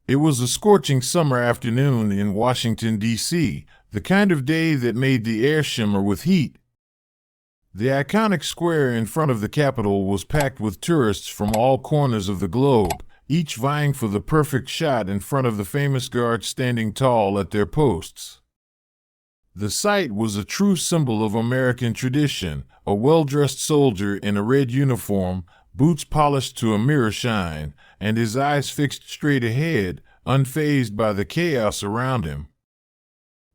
It was a scorching summer afternoon in Washington, D.C., the kind of day that made the air shimmer with heat. The iconic square in front of the Capitol was packed with tourists from all corners of the globe, each vying for the perfect shot in front of the famous guards standing tall at their posts. The sight was a true symbol of American tradition, a well-dressed soldier in a red uniform, boots polished to a mirror shine, and his eyes fixed straight ahead, unfazed by the chaos around him.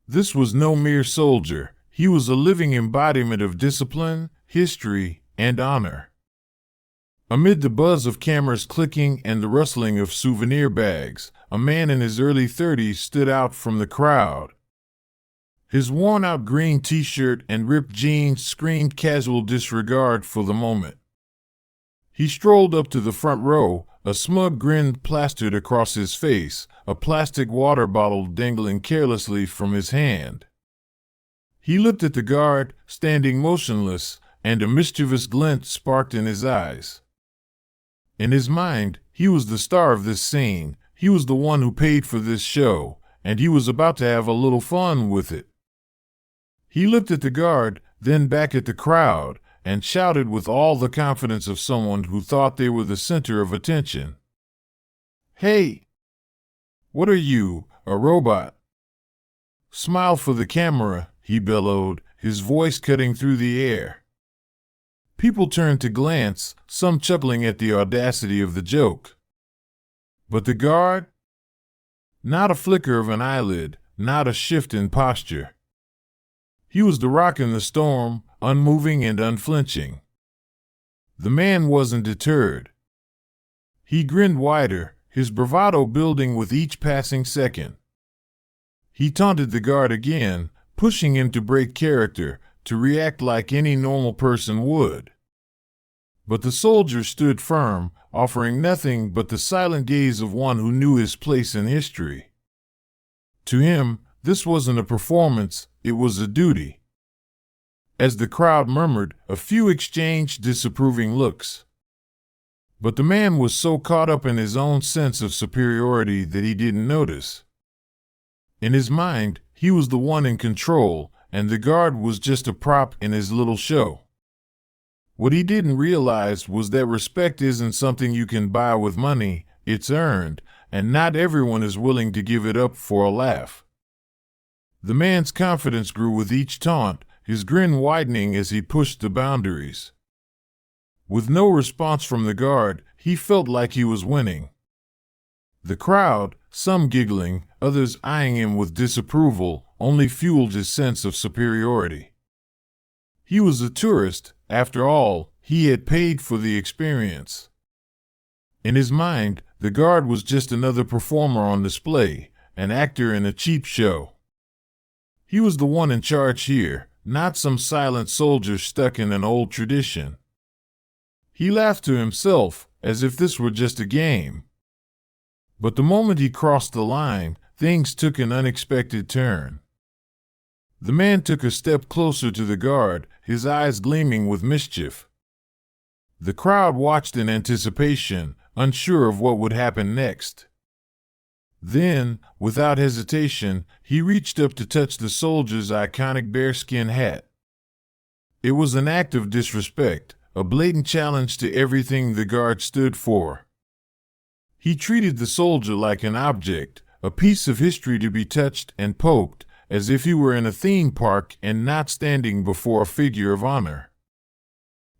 This was no mere soldier. He was a living embodiment of discipline, history, and honor. Amid the buzz of cameras clicking and the rustling of souvenir bags, a man in his early 30s stood out from the crowd. His worn-out green t-shirt and ripped jeans screamed casual disregard for the moment. He strolled up to the front row, a smug grin plastered across his face, a plastic water bottle dangling carelessly from his hand. He looked at the guard, standing motionless, and a mischievous glint sparked in his eyes. In his mind, he was the star of this scene, he was the one who paid for this show, and he was about to have a little fun with it. He looked at the guard, then back at the crowd, and shouted with all the confidence of someone who thought they were the center of attention. "Hey! What are you, a robot?" "Smile for the camera," he bellowed, his voice cutting through the air. People turned to glance, some chuckling at the audacity of the joke. But the guard? Not a flicker of an eyelid, not a shift in posture. He was the rock in the storm, unmoving and unflinching. The man wasn't deterred. He grinned wider, his bravado building with each passing second. He taunted the guard again, pushing him to break character, to react like any normal person would. But the soldier stood firm, offering nothing but the silent gaze of one who knew his place in history. To him, this wasn't a performance, it was a duty. As the crowd murmured, a few exchanged disapproving looks. But the man was so caught up in his own sense of superiority that he didn't notice. In his mind, he was the one in control, and the guard was just a prop in his little show. What he didn't realize was that respect isn't something you can buy with money, it's earned, and not everyone is willing to give it up for a laugh. The man's confidence grew with each taunt, his grin widening as he pushed the boundaries. With no response from the guard, he felt like he was winning. The crowd, some giggling, others eyeing him with disapproval, only fueled his sense of superiority. He was a tourist, after all, he had paid for the experience. In his mind, the guard was just another performer on display, an actor in a cheap show. He was the one in charge here, not some silent soldier stuck in an old tradition. He laughed to himself, as if this were just a game. But the moment he crossed the line, things took an unexpected turn. The man took a step closer to the guard, his eyes gleaming with mischief. The crowd watched in anticipation, unsure of what would happen next. Then, without hesitation, he reached up to touch the soldier's iconic bearskin hat. It was an act of disrespect, a blatant challenge to everything the guard stood for. He treated the soldier like an object, a piece of history to be touched and poked, as if he were in a theme park and not standing before a figure of honor.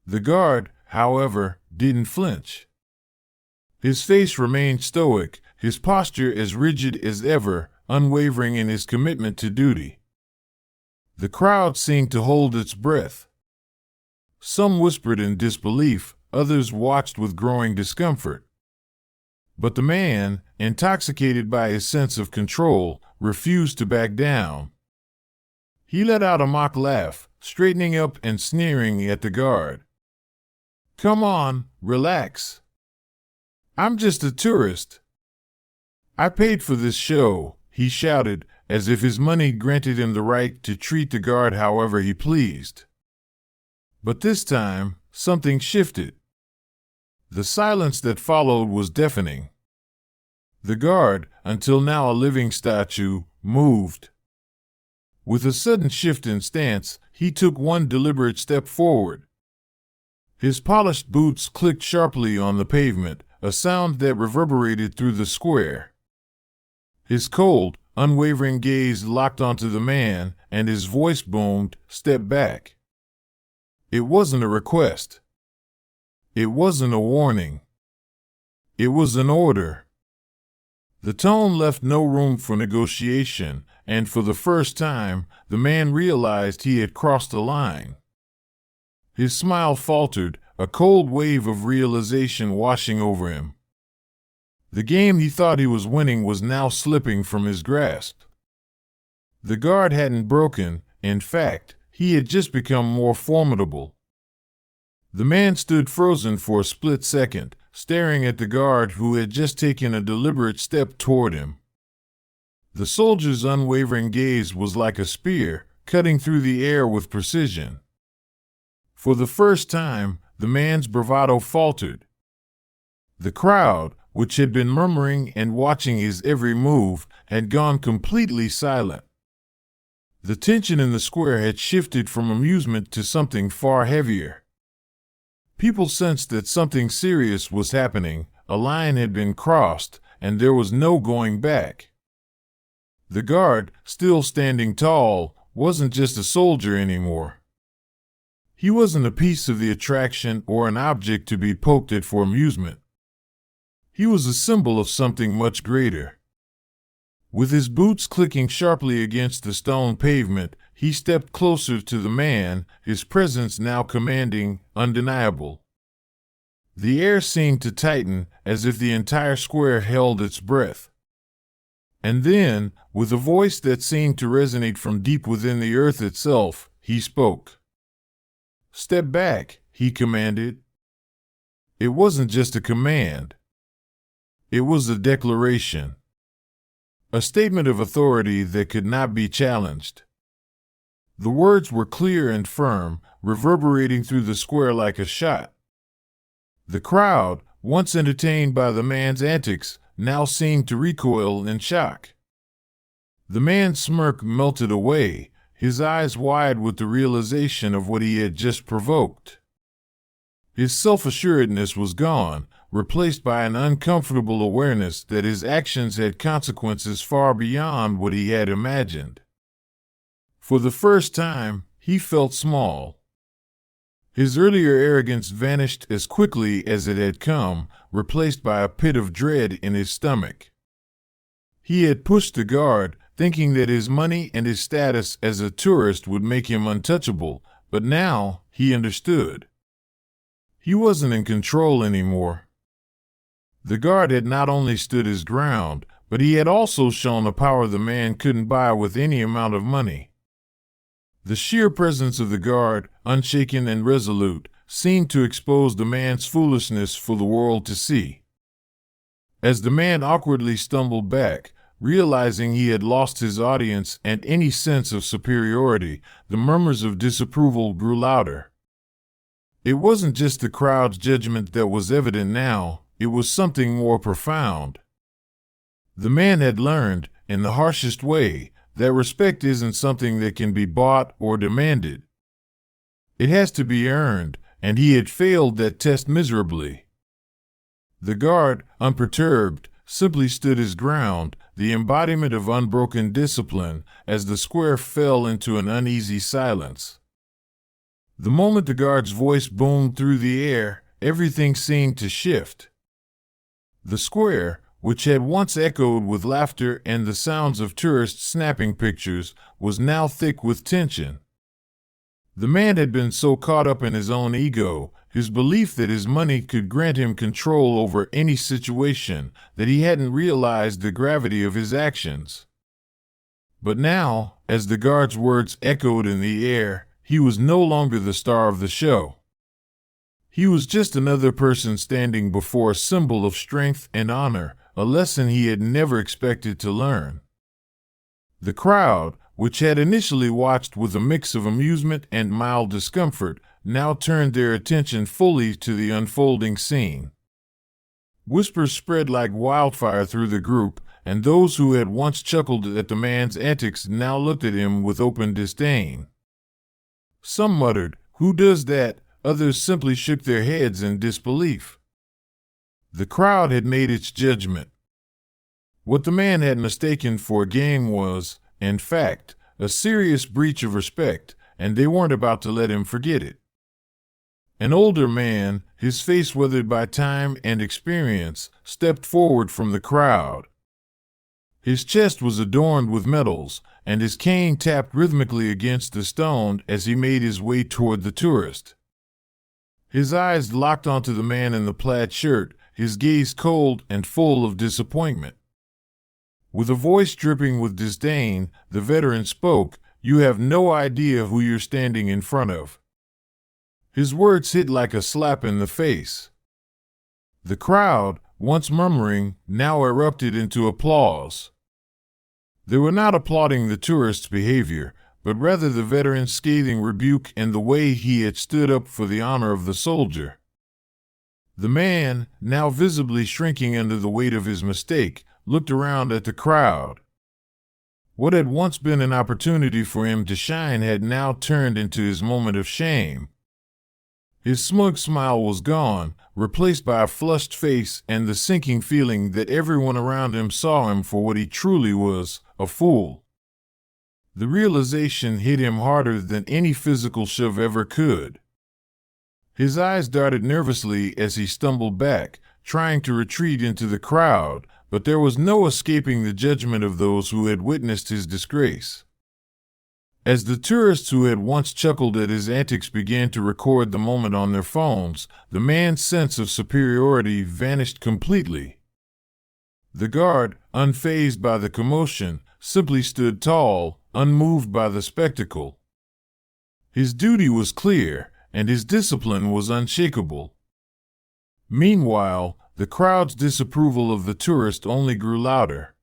The guard, however, didn't flinch. His face remained stoic, his posture as rigid as ever, unwavering in his commitment to duty. The crowd seemed to hold its breath. Some whispered in disbelief, others watched with growing discomfort. But the man, intoxicated by his sense of control, refused to back down. He let out a mock laugh, straightening up and sneering at the guard. "Come on, relax. I'm just a tourist. I paid for this show," he shouted, as if his money granted him the right to treat the guard however he pleased. But this time, something shifted. The silence that followed was deafening. The guard, until now a living statue, moved. With a sudden shift in stance, he took one deliberate step forward. His polished boots clicked sharply on the pavement, a sound that reverberated through the square. His cold, unwavering gaze locked onto the man, and his voice boomed, "Step back." It wasn't a request. It wasn't a warning. It was an order. The tone left no room for negotiation, and for the first time, the man realized he had crossed a line. His smile faltered, a cold wave of realization washing over him. The game he thought he was winning was now slipping from his grasp. The guard hadn't broken, in fact, he had just become more formidable. The man stood frozen for a split second, staring at the guard who had just taken a deliberate step toward him. The soldier's unwavering gaze was like a spear, cutting through the air with precision. For the first time, the man's bravado faltered. The crowd, which had been murmuring and watching his every move, had gone completely silent. The tension in the square had shifted from amusement to something far heavier. People sensed that something serious was happening, a line had been crossed, and there was no going back. The guard, still standing tall, wasn't just a soldier anymore. He wasn't a piece of the attraction or an object to be poked at for amusement. He was a symbol of something much greater. With his boots clicking sharply against the stone pavement, he stepped closer to the man, his presence now commanding, undeniable. The air seemed to tighten, as if the entire square held its breath. And then, with a voice that seemed to resonate from deep within the earth itself, he spoke. "Step back," he commanded. It wasn't just a command. It was a declaration. A statement of authority that could not be challenged. The words were clear and firm, reverberating through the square like a shot. The crowd, once entertained by the man's antics, now seemed to recoil in shock. The man's smirk melted away, his eyes wide with the realization of what he had just provoked. His self-assuredness was gone, replaced by an uncomfortable awareness that his actions had consequences far beyond what he had imagined. For the first time, he felt small. His earlier arrogance vanished as quickly as it had come, replaced by a pit of dread in his stomach. He had pushed the guard, thinking that his money and his status as a tourist would make him untouchable, but now he understood. He wasn't in control anymore. The guard had not only stood his ground, but he had also shown a power the man couldn't buy with any amount of money. The sheer presence of the guard, unshaken and resolute, seemed to expose the man's foolishness for the world to see. As the man awkwardly stumbled back, realizing he had lost his audience and any sense of superiority, the murmurs of disapproval grew louder. It wasn't just the crowd's judgment that was evident now, it was something more profound. The man had learned, in the harshest way, that respect isn't something that can be bought or demanded. It has to be earned, and he had failed that test miserably. The guard, unperturbed, simply stood his ground, the embodiment of unbroken discipline, as the square fell into an uneasy silence. The moment the guard's voice boomed through the air, everything seemed to shift. The square, which had once echoed with laughter and the sounds of tourists snapping pictures, was now thick with tension. The man had been so caught up in his own ego, his belief that his money could grant him control over any situation, that he hadn't realized the gravity of his actions. But now, as the guard's words echoed in the air, he was no longer the star of the show. He was just another person standing before a symbol of strength and honor, a lesson he had never expected to learn. The crowd, which had initially watched with a mix of amusement and mild discomfort, now turned their attention fully to the unfolding scene. Whispers spread like wildfire through the group, and those who had once chuckled at the man's antics now looked at him with open disdain. Some muttered, "Who does that?" Others simply shook their heads in disbelief. The crowd had made its judgment. What the man had mistaken for a game was, in fact, a serious breach of respect, and they weren't about to let him forget it. An older man, his face weathered by time and experience, stepped forward from the crowd. His chest was adorned with medals, and his cane tapped rhythmically against the stone as he made his way toward the tourist. His eyes locked onto the man in the plaid shirt, his gaze cold and full of disappointment. With a voice dripping with disdain, the veteran spoke, "You have no idea who you're standing in front of." His words hit like a slap in the face. The crowd, once murmuring, now erupted into applause. They were not applauding the tourist's behavior, but rather the veteran's scathing rebuke and the way he had stood up for the honor of the soldier. The man, now visibly shrinking under the weight of his mistake, looked around at the crowd. What had once been an opportunity for him to shine had now turned into his moment of shame. His smug smile was gone, replaced by a flushed face and the sinking feeling that everyone around him saw him for what he truly was, a fool. The realization hit him harder than any physical shove ever could. His eyes darted nervously as he stumbled back, trying to retreat into the crowd, but there was no escaping the judgment of those who had witnessed his disgrace. As the tourists who had once chuckled at his antics began to record the moment on their phones, the man's sense of superiority vanished completely. The guard, unfazed by the commotion, simply stood tall, unmoved by the spectacle. His duty was clear, and his discipline was unshakable. Meanwhile, the crowd's disapproval of the tourist only grew louder.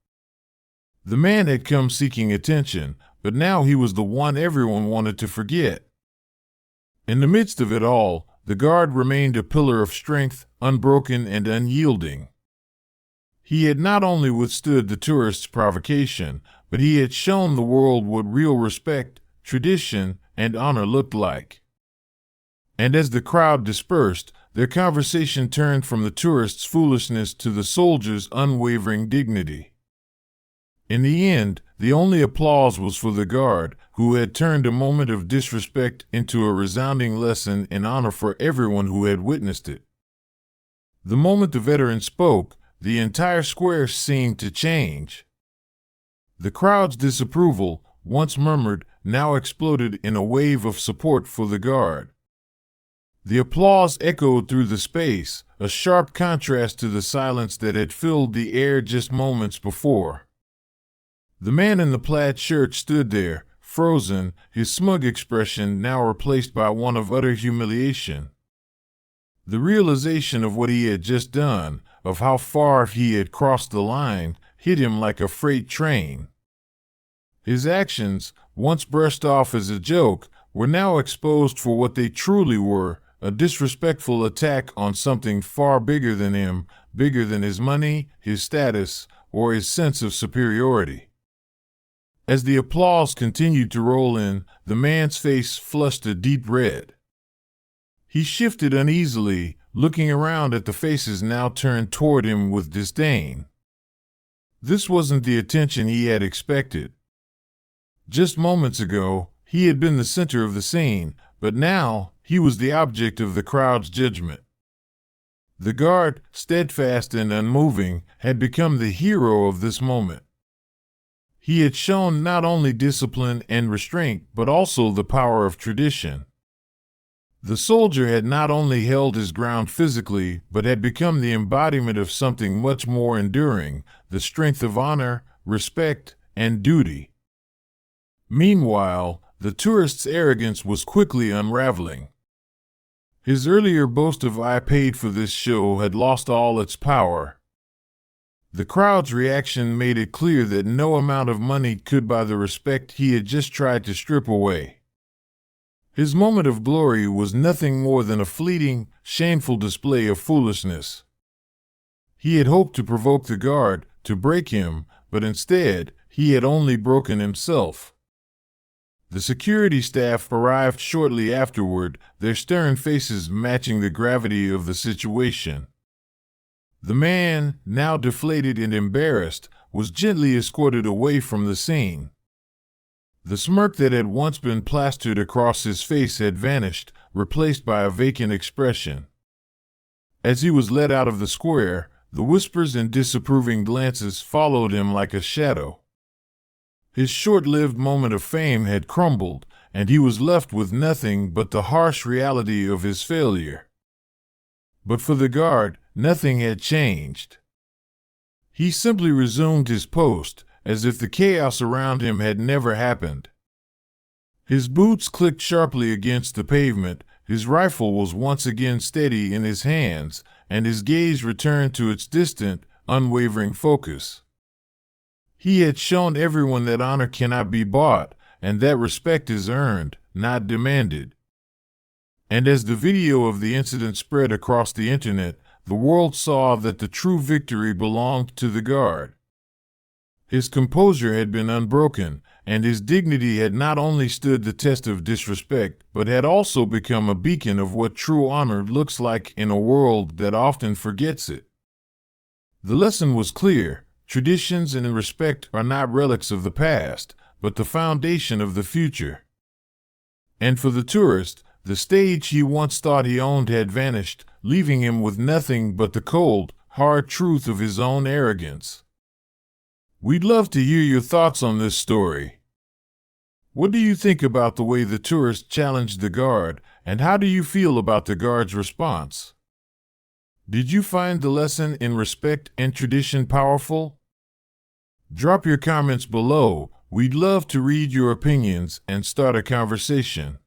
The man had come seeking attention, but now he was the one everyone wanted to forget. In the midst of it all, the guard remained a pillar of strength, unbroken and unyielding. He had not only withstood the tourist's provocation, but he had shown the world what real respect, tradition, and honor looked like. And as the crowd dispersed, their conversation turned from the tourist's foolishness to the soldier's unwavering dignity. In the end, the only applause was for the guard, who had turned a moment of disrespect into a resounding lesson in honor for everyone who had witnessed it. The moment the veteran spoke, the entire square seemed to change. The crowd's disapproval, once murmured, now exploded in a wave of support for the guard. The applause echoed through the space, a sharp contrast to the silence that had filled the air just moments before. The man in the plaid shirt stood there, frozen, his smug expression now replaced by one of utter humiliation. The realization of what he had just done, of how far he had crossed the line, hit him like a freight train. His actions, once brushed off as a joke, were now exposed for what they truly were, a disrespectful attack on something far bigger than him, bigger than his money, his status, or his sense of superiority. As the applause continued to roll in, the man's face flushed a deep red. He shifted uneasily, looking around at the faces now turned toward him with disdain. This wasn't the attention he had expected. Just moments ago, he had been the center of the scene, but now he was the object of the crowd's judgment. The guard, steadfast and unmoving, had become the hero of this moment. He had shown not only discipline and restraint, but also the power of tradition. The soldier had not only held his ground physically, but had become the embodiment of something much more enduring, the strength of honor, respect, and duty. Meanwhile, the tourist's arrogance was quickly unraveling. His earlier boast of "I paid for this show" had lost all its power. The crowd's reaction made it clear that no amount of money could buy the respect he had just tried to strip away. His moment of glory was nothing more than a fleeting, shameful display of foolishness. He had hoped to provoke the guard, to break him, but instead, he had only broken himself. The security staff arrived shortly afterward, their stern faces matching the gravity of the situation. The man, now deflated and embarrassed, was gently escorted away from the scene. The smirk that had once been plastered across his face had vanished, replaced by a vacant expression. As he was led out of the square, the whispers and disapproving glances followed him like a shadow. His short-lived moment of fame had crumbled, and he was left with nothing but the harsh reality of his failure. But for the guard, nothing had changed. He simply resumed his post, as if the chaos around him had never happened. His boots clicked sharply against the pavement, his rifle was once again steady in his hands, and his gaze returned to its distant, unwavering focus. He had shown everyone that honor cannot be bought, and that respect is earned, not demanded. And as the video of the incident spread across the internet, the world saw that the true victory belonged to the guard. His composure had been unbroken, and his dignity had not only stood the test of disrespect, but had also become a beacon of what true honor looks like in a world that often forgets it. The lesson was clear: traditions and respect are not relics of the past, but the foundation of the future. And for the tourist, the stage he once thought he owned had vanished, leaving him with nothing but the cold, hard truth of his own arrogance. We'd love to hear your thoughts on this story. What do you think about the way the tourist challenged the guard, and how do you feel about the guard's response? Did you find the lesson in respect and tradition powerful? Drop your comments below. We'd love to read your opinions and start a conversation.